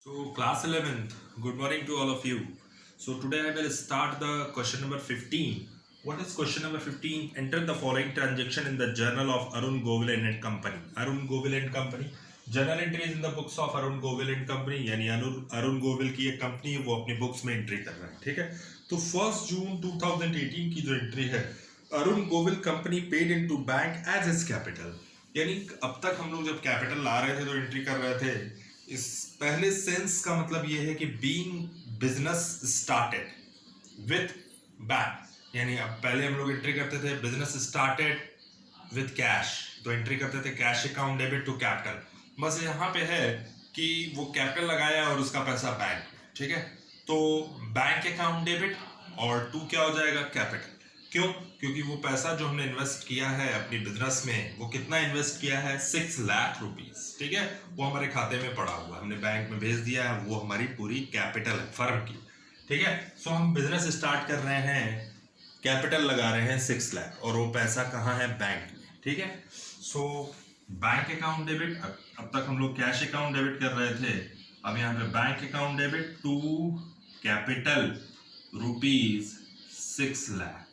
So, class 11th, good morning to all of you. So, today I will start the question number 15. What is question number 15? Enter the following transaction in the journal of Arun Govil and Company. Arun Govil and Company. Journal entry is in the books of Arun Govil and Company. यानी अरुण गोविल की एक company है, वो अपनी books में entry कर रहा है. ठीक है. तो 1 जून 2018 की जो एंट्री है, Arun Govil company paid into bank as his capital. यानी अब तक हम लोग जब कैपिटल ला रहे थे तो एंट्री कर रहे थे. इस पहले सेंस का मतलब ये है कि being business started with bank, यानी अब पहले हम लोग एंट्री करते थे बिजनेस स्टार्टेड विथ कैश, तो एंट्री करते थे cash account debit to capital. बस यहाँ पे है कि वो कैपिटल लगाया और उसका पैसा बैंक. ठीक है, तो बैंक अकाउंट डेबिट और टू क्या हो जाएगा, कैपिटल. क्यों? क्योंकि वो पैसा जो हमने इन्वेस्ट किया है अपनी बिजनेस में, वो कितना इन्वेस्ट किया है, 6 लाख रुपीस. ठीक है, वो हमारे खाते में पड़ा हुआ, हमने बैंक में भेज दिया है, वो हमारी पूरी कैपिटल है फर्म की. ठीक है, सो हम बिजनेस स्टार्ट कर रहे हैं, कैपिटल लगा रहे हैं 6 लाख और वो पैसा कहाँ है, बैंक में. ठीक है, सो बैंक अकाउंट डेबिट. अब तक हम लोग कैश अकाउंट डेबिट कर रहे थे, अब यहाँ पे bank account debit to capital rupees 6 lakh.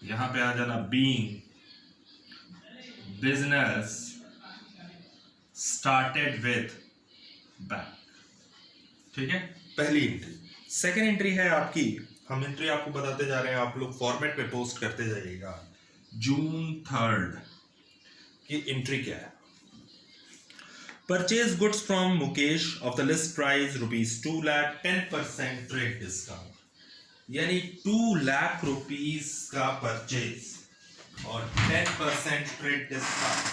यहां पे आ जाना being business started with bank. ठीक है, पहली एंट्री. सेकेंड एंट्री है आपकी, हम एंट्री आपको बताते जा रहे हैं, आप लोग फॉर्मेट पे पोस्ट करते जाइएगा. जून 3 की एंट्री क्या है, purchase goods from Mukesh of the list price ₹2 lakh 10% trade discount. यानी 2 लाख रुपीस का परचेज और 10% ट्रेड डिस्काउंट.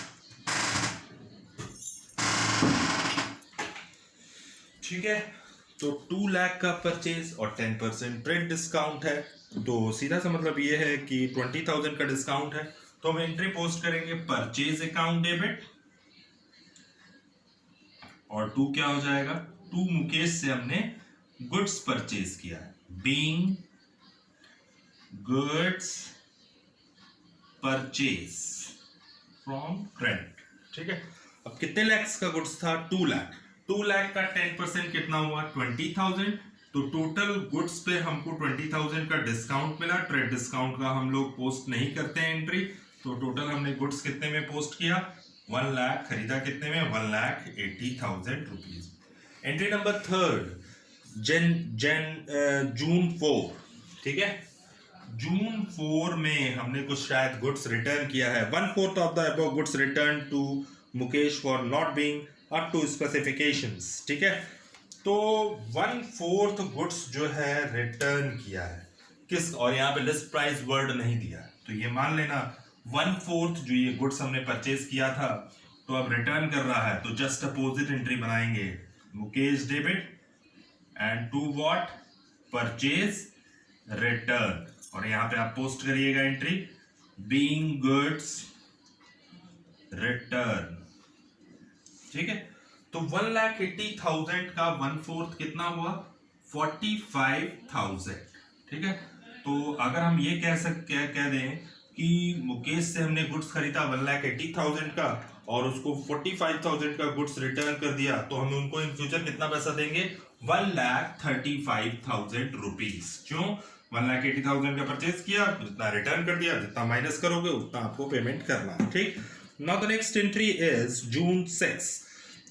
ठीक है, तो 2 लाख का परचेज और 10% ट्रेड डिस्काउंट है, तो सीधा सा मतलब ये है कि 20,000 का डिस्काउंट है. तो हम एंट्री पोस्ट करेंगे परचेज अकाउंट डेबिट और टू क्या हो जाएगा, टू मुकेश से हमने गुड्स परचेज किया है, being goods purchase from credit. ठीक है, अब कितने लैक्स का गुड्स था, 2 लाख. 2 लाख का 10% कितना हुआ, 20,000. तो टोटल गुड्स पे हमको 20,000 का डिस्काउंट मिला. ट्रेड डिस्काउंट का हम लोग पोस्ट नहीं करते हैं एंट्री, तो टोटल हमने गुड्स कितने में पोस्ट किया, 1 लाख. खरीदा कितने में, 1,80,000 रुपीज. एंट्री नंबर 3 जून 4. ठीक है, जून 4 में हमने कुछ शायद गुड्स रिटर्न किया है. 1/4 of the above goods return to Mukesh for not being up to specifications. ठीक है, तो 1/4 गुड्स जो है रिटर्न किया है किस, और यहाँ पे लिस्ट प्राइस वर्ड नहीं दिया है, तो ये मान लेना 1/4 जो ये गुड्स हमने परचेज किया था, तो अब रिटर्न कर रहा है, तो जस्ट अपोजिट एंट्री बनाएंगे, Mukesh debit and to what, purchase return. और यहां पे आप पोस्ट करिएगा एंट्री बीइंग गुड्स रिटर्न. ठीक है, तो 1,80,000 का 1/4 कितना हुआ, 45,000. ठीक है, तो अगर हम ये कह दें कि मुकेश से हमने गुड्स खरीदा 1,80,000 का और उसको 45,000 का गुड्स रिटर्न कर दिया, तो हम उनको इन फ्यूचर कितना पैसा देंगे, 1,35,000 रुपीज. क्यों, 1,80,000 का परचेज किया, जितना रिटर्न कर दिया, जितना माइनस करोगे उतना आपको पेमेंट करना है. ठीक, now the next entry is June 6.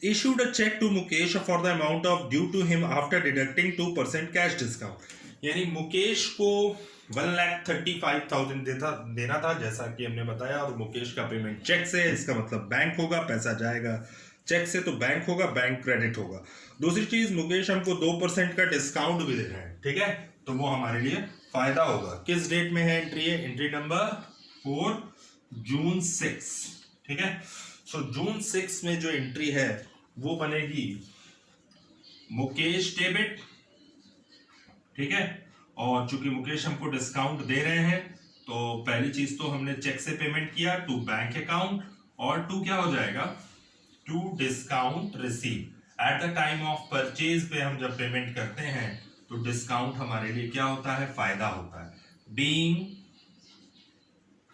issued a check to Mukesh for the amount of due to him after deducting 2% cash discount. यानी मुकेश को 1,35,000 देना था, जैसा कि हमने बताया, और मुकेश का पेमेंट चेक से, इसका मतलब बैंक होगा, पैसा जाएगा चेक से तो बैंक होगा, बैंक क्रेडिट होगा. दूसरी चीज, मुकेश हमको 2% का डिस्काउंट भी दे रहे हैं. ठीक है, तो वो हमारे लिए फायदा होगा. किस डेट में है एंट्री, है एंट्री नंबर 4 जून 6. ठीक है, सो जून 6 में जो एंट्री है वो बनेगी मुकेश डेबिट. ठीक है, और चूंकि मुकेश हमको डिस्काउंट दे रहे हैं, तो पहली चीज तो हमने चेक से पेमेंट किया टू बैंक अकाउंट, और टू क्या हो जाएगा, to discount receive at the time of purchase पे. हम जब पेमेंट करते हैं तो डिस्काउंट हमारे लिए क्या होता है, फायदा होता है. बीइंग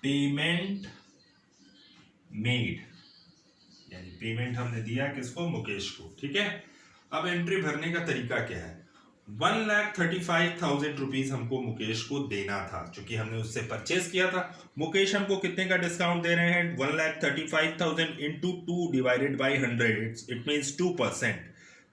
पेमेंट मेड, यानी पेमेंट हमने दिया किसको, मुकेश को. ठीक है, अब एंट्री भरने का तरीका क्या है? 1,35,000 रुपीज हमको मुकेश को देना था, क्योंकि हमने उससे परचेज किया था। मुकेश हमको कितने का डिस्काउंट दे रहे हैं? 1,35,000 into 2 divided by 100, it means 2%।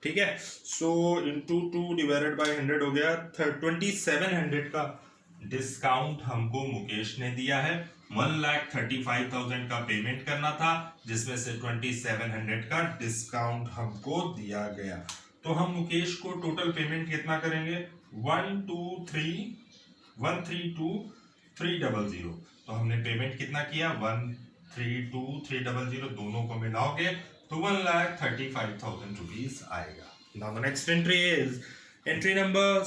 ठीक है, सो इंटू 2 डिवाइडेड बाई 100 हो गया 2,700 का डिस्काउंट हमको मुकेश ने दिया है। 1,35,000 का पेमेंट करना था, जिसमें से 2,700 का डिस्काउंट हमको दिया गया। तो हम मुकेश को टोटल पेमेंट कितना करेंगे? 1,32,300। तो हमने पेमेंट कितना किया? 1,32,300, दोनों को मिलाओगे तो 1,35,000 रुपीज आएगा। Now the next entry is entry number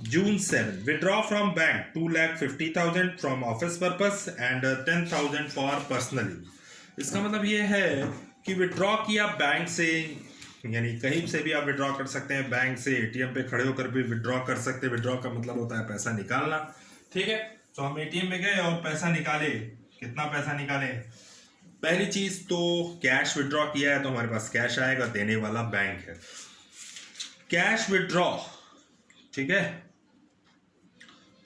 June 7, withdraw from bank 2,50,000 from office purpose and 10,000 for personally। इसका मतलब ये है कि विड्रॉ किया बैंक से, यानी कहीं से भी आप विड्रॉ कर सकते हैं, बैंक से, एटीएम पे खड़े होकर भी विड्रॉ कर सकते हैं। विड्रॉ का मतलब होता है पैसा निकालना। ठीक है, तो हम एटीएम में गए और पैसा निकाले। कितना पैसा निकाले? पहली चीज तो कैश विड्रॉ किया है तो हमारे पास कैश आएगा, देने वाला बैंक है। कैश विड्रॉ, ठीक है,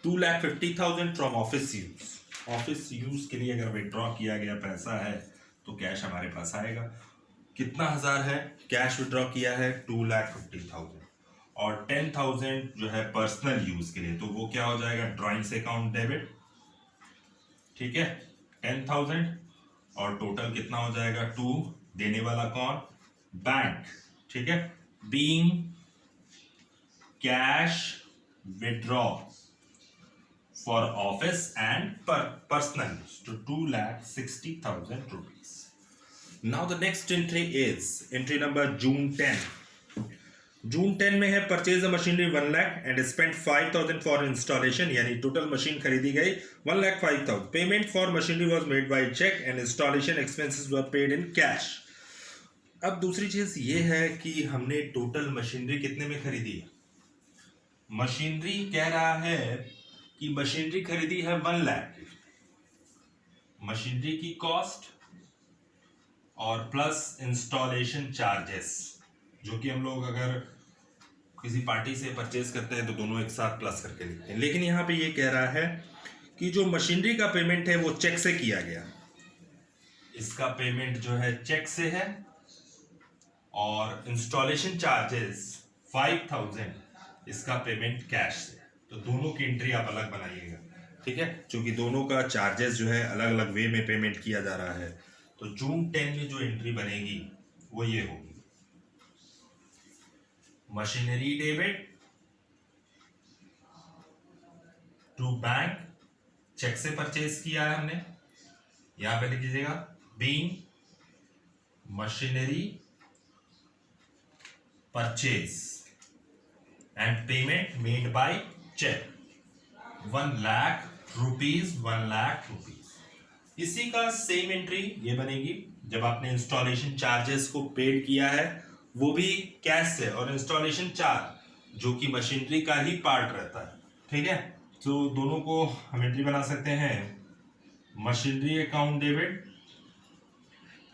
2,50,000 from office use. Office use के लिए अगर विड्रॉ किया गया पैसा है तो कैश हमारे पास आएगा। कितना हजार है? कैश विड्रॉ किया है 2,50,000 और 10,000 जो है पर्सनल यूज के लिए, तो वो क्या हो जाएगा? Drawings account debit. ठीक है, 10,000 और टोटल कितना हो जाएगा? 2। देने वाला कौन? बैंक। ठीक है, being cash withdraw for office and personal तो 2,60,000 rupees। Now the next entry is entry number June 10। June 10 में है purchase machinery 1 lakh and spend 5,000 for installation, यानी टोटल मशीन खरीदी गई 1,05,000। Payment for machinery was made by cheque and installation expenses were paid in cash. अब दूसरी चीज ये है कि हमने टोटल मशीनरी कितने में खरीदी है? मशीनरी कह रहा है कि मशीनरी खरीदी है 1 लाख की। मशीनरी की कॉस्ट और प्लस इंस्टॉलेशन चार्जेस, जो कि हम लोग अगर किसी पार्टी से परचेज करते हैं तो दोनों एक साथ प्लस करके लिखते हैं। लेकिन यहाँ पे ये कह रहा है कि जो मशीनरी का पेमेंट है वो चेक से किया गया। इसका पेमेंट जो है चेक से है और इंस्टॉलेशन चार्जेस 5,000, इसका पेमेंट कैश से। तो दोनों की एंट्री आप अलग बनाइएगा। ठीक है, क्योंकि दोनों का चार्जेस जो है अलग अलग वे में पेमेंट किया जा रहा है। तो जून 10 में जो एंट्री बनेगी वो ये होगी, machinery debit to bank, cheque से परचेज किया है हमने, यहां पे लिख दीजिएगा being machinery purchase and payment made by cheque 1 lakh rupees. 1 lakh rupees. इसी का सेम एंट्री ये बनेगी जब आपने इंस्टॉलेशन चार्जेस को पेड किया है, वो भी कैश से, और इंस्टॉलेशन चार्ज जो कि मशीनरी का ही पार्ट रहता है। ठीक है, तो दोनों को हम एंट्री बना सकते हैं, machinery account debit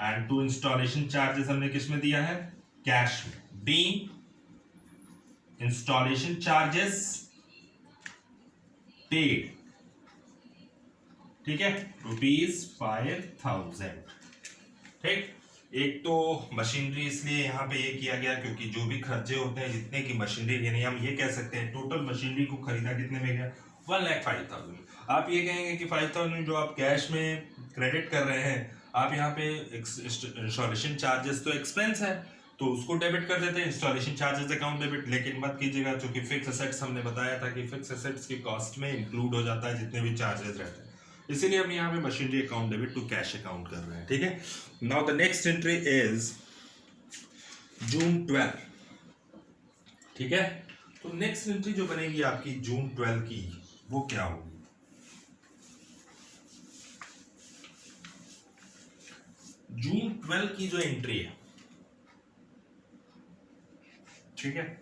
and to installation charges हमने किस में दिया है? कैश में। बीइंग इंस्टॉलेशन चार्जेस पेड, ठीक है, ₹5,000। ठीक, एक तो मशीनरी इसलिए यहाँ पे ये किया गया क्योंकि जो भी खर्चे होते हैं जितने की मशीनरी, यानी हम ये कह सकते हैं टोटल मशीनरी को खरीदा कितने में गया? 1,05,000। आप ये कहेंगे कि 5,000 जो आप कैश में क्रेडिट कर रहे हैं, आप यहाँ पे इंस्टॉलेशन चार्जेस तो एक्सपेंस है तो उसको डेबिट कर देते हैं, इंस्टॉलेशन चार्जेस अकाउंट डेबिट। लेकिन मत कीजिएगा, क्योंकि फिक्स एसेट्स हमने बताया था कि फिक्स एसेट्स की कॉस्ट में इंक्लूड हो जाता है जितने भी चार्जेस रहते हैं, इसीलिए हम यहाँ पे machinery account debit to cash account कर रहे हैं। ठीक है, now the next entry is June 12। ठीक है, तो नेक्स्ट एंट्री जो बनेगी आपकी जून 12 की, वो क्या होगी? जून 12 की जो एंट्री है, ठीक है,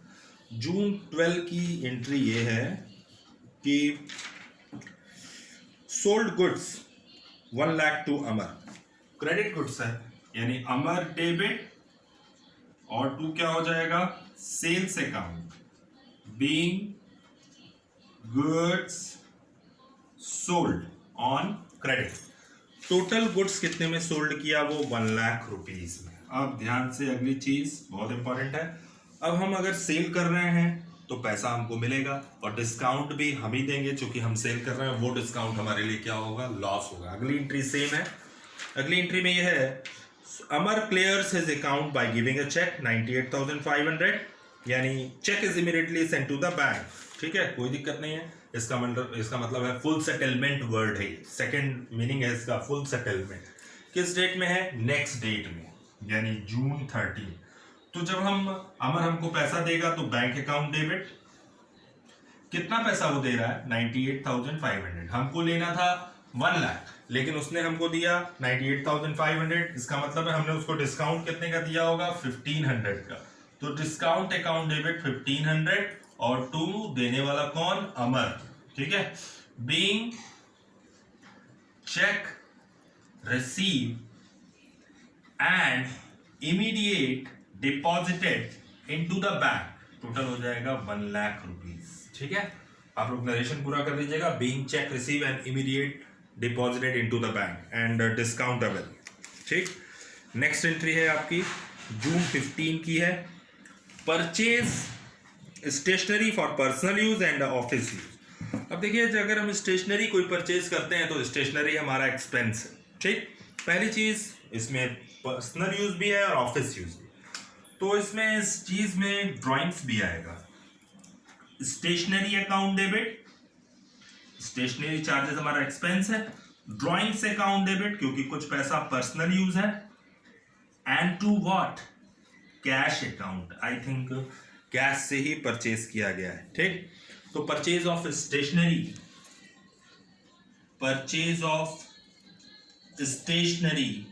जून 12 की एंट्री ये है कि sold goods 1 lakh to Amar, credit goods है, यानी अमर डेबिट और टू क्या हो जाएगा? Sales account being goods sold on credit. Total goods कितने में सोल्ड किया? वो 1 लाख रुपीज में। अब ध्यान से अगली चीज बहुत इंपॉर्टेंट है। अब हम अगर सेल कर रहे हैं तो पैसा हमको मिलेगा और डिस्काउंट भी हम ही देंगे, चूंकि हम सेल कर रहे हैं। वो डिस्काउंट हमारे लिए क्या होगा? लॉस होगा। अगली एंट्री सेम है। अगली एंट्री में यह है, Amar clears his account by giving a cheque 98,500, यानी cheque is immediately sent to the bank. ठीक है, कोई दिक्कत नहीं है। इसका मतलब है फुल सेटलमेंट वर्ड है। सेकंड मीनिंग है इसका फुल सेटलमेंट। किस डेट में है? नेक्स्ट डेट में, यानी जून 30। तो जब अमर हमको पैसा देगा तो बैंक अकाउंट डेबिट। कितना पैसा वो दे रहा है? 98,500। हमको लेना था 1 लाख, लेकिन उसने हमको दिया 98,500। इसका मतलब है हमने उसको डिस्काउंट कितने का दिया होगा? 1500 का। तो डिस्काउंट अकाउंट डेबिट 1500 और टू देने वाला कौन? अमर। ठीक है, being cheque receive and immediate deposited into the bank, total हो जाएगा 1 लाख रुपीज। ठीक है, आप लोग नरेशन पूरा कर दीजिएगा। Being cheque receive and immediate deposited into the bank and discount avail. ठीक, नेक्स्ट एंट्री है आपकी जून 15 की है। Purchase stationery for personal use and office use. अब देखिए, अगर हम स्टेशनरी कोई परचेज करते हैं तो स्टेशनरी हमारा एक्सपेंस है। ठीक, पहली चीज इसमें पर्सनल यूज भी है और ऑफिस यूज भी। तो इसमें इस चीज में ड्राइंग्स भी आएगा। Stationery account debit, stationery charges हमारा एक्सपेंस है। ड्राइंग्स अकाउंट डेबिट, क्योंकि कुछ पैसा पर्सनल यूज है। And to what? Cash account. I think cash से ही परचेज किया गया है। ठीक, तो purchase of stationery, purchase of stationery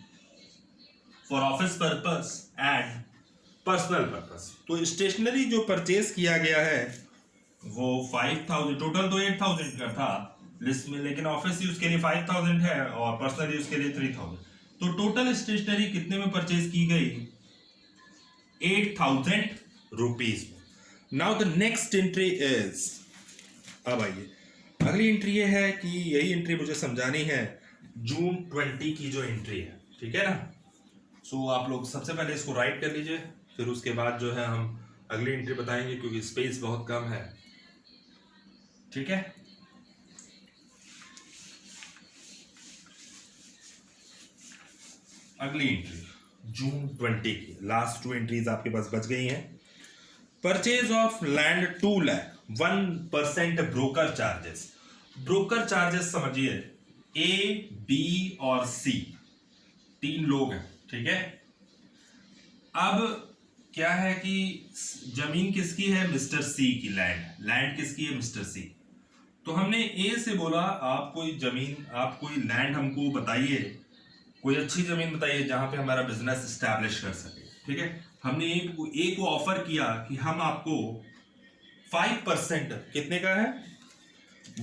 for office purpose and personal purpose. तो स्टेशनरी जो परचेज किया गया है वो 5,000, टोटल तो 8,000 का था लिस्ट में, लेकिन ऑफिस यूज के लिए 5,000 है और पर्सनल यूज के लिए 3,000। तो टोटल स्टेशनरी कितने में परचेज की गई? 8,000 रुपीज में। Now the next entry is, अब आइए अगली एंट्री ये है कि यही एंट्री मुझे समझानी है, जून 20 की जो एंट्री है। ठीक है ना? सो आप लोग सबसे पहले इसको राइट कर लीजिए, फिर उसके बाद जो है हम अगली एंट्री बताएंगे, क्योंकि स्पेस बहुत कम है। ठीक है, अगली एंट्री जून 20 की, लास्ट 2 एंट्रीज आपके पास बच गई हैं। Purchase of land 2 lakh, 1% broker charges. Broker charges समझिए, ए, बी और सी 3 लोग हैं। ठीक है, अब क्या है कि जमीन किसकी है? मिस्टर सी की। लैंड किसकी है? मिस्टर सी। तो हमने ए से बोला, आप कोई जमीन, आप कोई लैंड हमको बताइए, कोई अच्छी जमीन बताइए जहां पे हमारा बिजनेस स्टैब्लिश कर सके। ठीक है, हमने ए को ऑफर किया कि हम आपको 5%, कितने का है?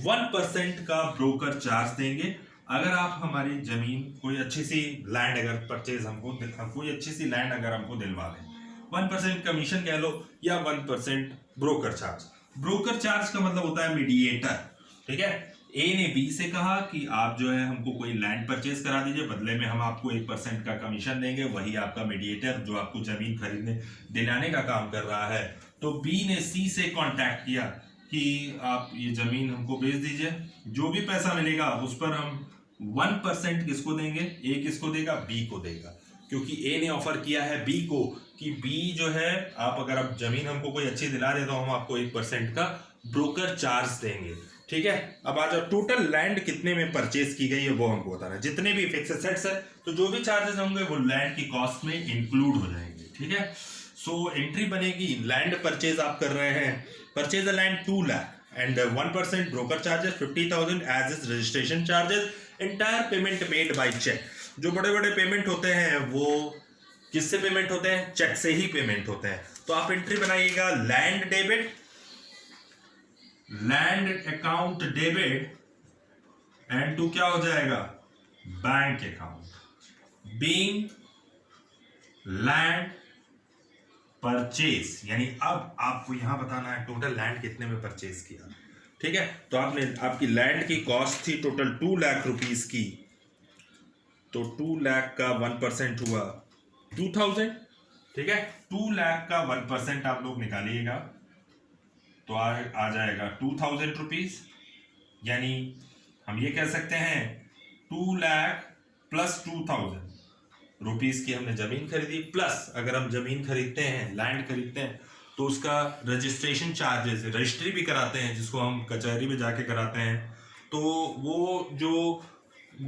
1% का ब्रोकर चार्ज देंगे अगर आप हमारी जमीन, कोई अच्छी सी लैंड अगर परचेज हमको कोई अच्छी सी लैंड अगर हमको दिलवा दें। 1% कमीशन कह लो या 1% ब्रोकर चार्ज। ब्रोकर चार्ज का मतलब होता है मीडिएटर। ठीक है, ए ने बी से कहा कि आप जो है हमको कोई लैंड परचेज करा दीजिए, बदले में हम आपको 1% का कमीशन देंगे, वही आपका मीडिएटर जो आपको जमीन खरीदने दिलाने का काम कर रहा है। तो बी ने सी से कांटेक्ट किया कि आप ये जमीन हमको बेच दीजिए, जो भी पैसा मिलेगा उस पर हम 1% किसको देंगे? ए किसको देगा? बी को देगा, क्योंकि ए ने ऑफर किया है बी को कि बी जो है, आप अगर आप जमीन हमको कोई अच्छी दिला दे तो हम आपको 1% का ब्रोकर चार्ज देंगे। ठीक है, अब आ जाओ, टोटल लैंड कितने में परचेज की गई है वो हमको बताना है। जितने भी फिक्स एसेट्स है तो जो भी चार्जेस होंगे वो लैंड की कॉस्ट में इंक्लूड हो जाएंगे। ठीक है, सो एंट्री बनेगी, लैंड परचेज आप कर रहे हैं, purchase the land 2 lakh and 1% broker charges 50,000 as is registration charges, entire payment made by check। जो बड़े बड़े पेमेंट होते हैं वो किससे पेमेंट होते हैं? चेक से ही पेमेंट होते हैं। तो आप एंट्री बनाइएगा, land debit, land account debit and to क्या हो जाएगा? Bank account. Being land purchase, यानी अब आपको यहां बताना है टोटल लैंड कितने में परचेज किया। ठीक है, तो आपकी लैंड की कॉस्ट थी टोटल 2 लाख रुपीस की, तो 2 लाख का 1% हुआ 2000। ठीक है, 2 लाख का 1% आप लोग निकालिएगा तो आ जाएगा 2000 रुपीज, यानी हम ये कह सकते हैं 2 लाख प्लस 2000 रुपीस की हमने जमीन खरीदी, प्लस अगर हम जमीन खरीदते हैं, लैंड खरीदते हैं, तो उसका रजिस्ट्रेशन चार्जेस, रजिस्ट्री भी कराते हैं जिसको हम कचहरी में जाके कराते हैं, तो वो जो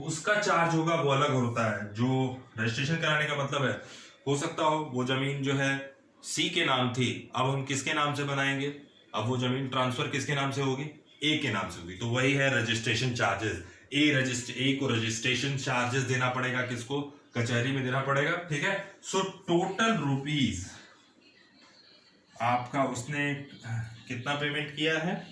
उसका चार्ज होगा वो अलग होता है। जो रजिस्ट्रेशन कराने का मतलब है, हो सकता हो वो जमीन जो है सी के नाम थी, अब हम किसके नाम से बनाएंगे, अब वो जमीन ट्रांसफर किसके नाम से होगी, ए के नाम से होगी, तो वही है रजिस्ट्रेशन चार्जेस। ए को रजिस्ट्रेशन चार्जेस देना पड़ेगा, किसको, कचहरी में देना पड़ेगा। ठीक है, सो टोटल रुपीज आपका उसने कितना पेमेंट किया है,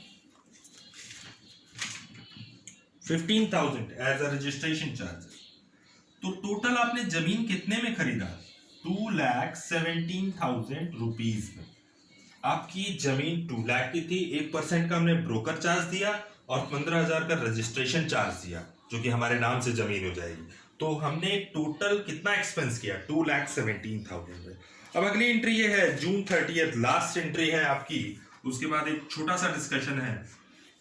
15,000 एज अ रजिस्ट्रेशन चार्जेस। तो टोटल आपने जमीन कितने में खरीदा, 2,17,000 रुपीज में। आपकी जमीन 2 लाख की थी, 1% का हमने ब्रोकर चार्ज दिया और 15,000 का रजिस्ट्रेशन चार्ज दिया, जो कि हमारे नाम से जमीन हो जाएगी। तो हमने टोटल कितना एक्सपेंस किया, 2,17,000 में। अब अगली एंट्री ये है जून 30, लास्ट एंट्री है आपकी। उसके बाद एक छोटा सा डिस्कशन है,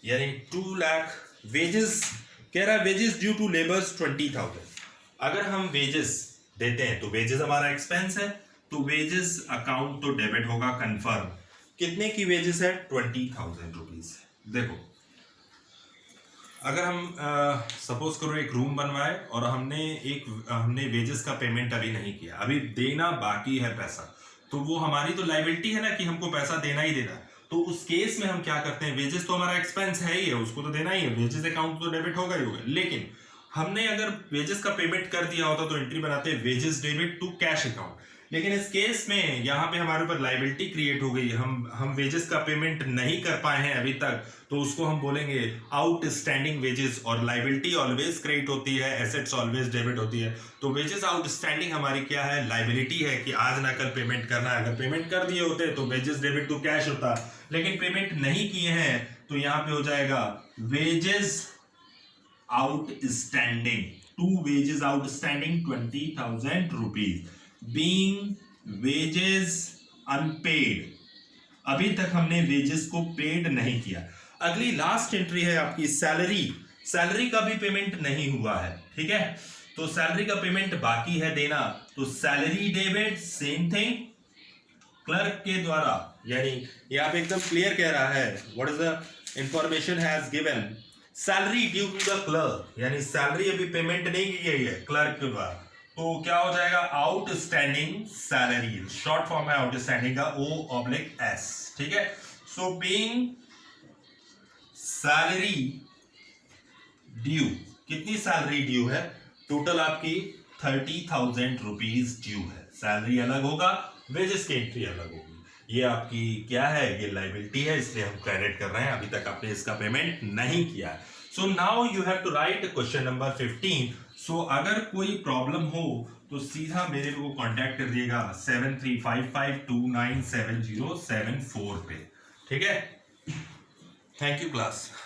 यानी 2 लाख वेजेस, कह रहा है वेजेस ड्यू टू लेबर्स 20,000। अगर हम वेजेस देते हैं तो वेजेस हमारा एक्सपेंस है, तो वेजेस अकाउंट तो डेबिट होगा कंफर्म। कितने की वेजेस है, 20,000 रुपीज। देखो, अगर हम सपोज करो एक रूम बनवाए और हमने वेजेस का पेमेंट अभी नहीं किया, अभी देना बाकी है पैसा, तो वो हमारी तो लाइबिलिटी है ना कि हमको पैसा देना ही देना। तो उस केस में हम क्या करते हैं, वेजेस तो हमारा एक्सपेंस है ही है, उसको तो देना ही है, वेजेस अकाउंट तो डेबिट होगा ही होगा। लेकिन हमने अगर वेजेस का पेमेंट कर दिया होता तो एंट्री बनाते हैं wages debit to cash account. लेकिन इस केस में यहाँ पे हमारे ऊपर लाइबिलिटी क्रिएट हो गई, हम वेजेस का पेमेंट नहीं कर पाए हैं अभी तक, तो उसको हम बोलेंगे आउटस्टैंडिंग वेजेस। और लाइबिलिटी ऑलवेज क्रिएट होती है, एसेट्स ऑलवेज डेबिट होती है। तो वेजेस आउटस्टैंडिंग हमारी क्या है, लाइबिलिटी है कि आज ना कल पेमेंट करना है। अगर पेमेंट कर दिए होते तो वेजेस डेबिट टू कैश होता, लेकिन पेमेंट नहीं किए हैं तो यहाँ पे हो जाएगा wages outstanding, 2 wages outstanding 20,000 rupees being wages unpaid। अभी तक हमने वेजेस को पेड नहीं किया। अगली लास्ट एंट्री है आपकी सैलरी। सैलरी का भी पेमेंट नहीं हुआ है, ठीक है, तो सैलरी का पेमेंट बाकी है देना, तो salary debit same thing clerk के द्वारा, यानी यहाँ पे एकदम क्लियर कह रहा है what is the information has given, salary due to the clerk, यानी सैलरी अभी पेमेंट नहीं की गई है क्लर्क के द्वारा, तो क्या हो जाएगा आउटस्टैंडिंग सैलरी, शॉर्ट फॉर्म है आउटस्टैंडिंग का O/S। ठीक है, सो बीइंग सैलरी ड्यू, कितनी सैलरी ड्यू है, टोटल आपकी 30,000 रुपीज ड्यू है। सैलरी अलग होगा, वेजेस की एंट्री अलग होगी। ये आपकी क्या है, ये लाइबिलिटी है, इसलिए हम क्रेडिट कर रहे हैं, अभी तक आपने इसका पेमेंट नहीं किया। So now you have to write question number 15। So अगर कोई प्रॉब्लम हो तो सीधा मेरे को कांटेक्ट कर दिएगा 7355297074 पे। ठीक है, थैंक यू क्लास।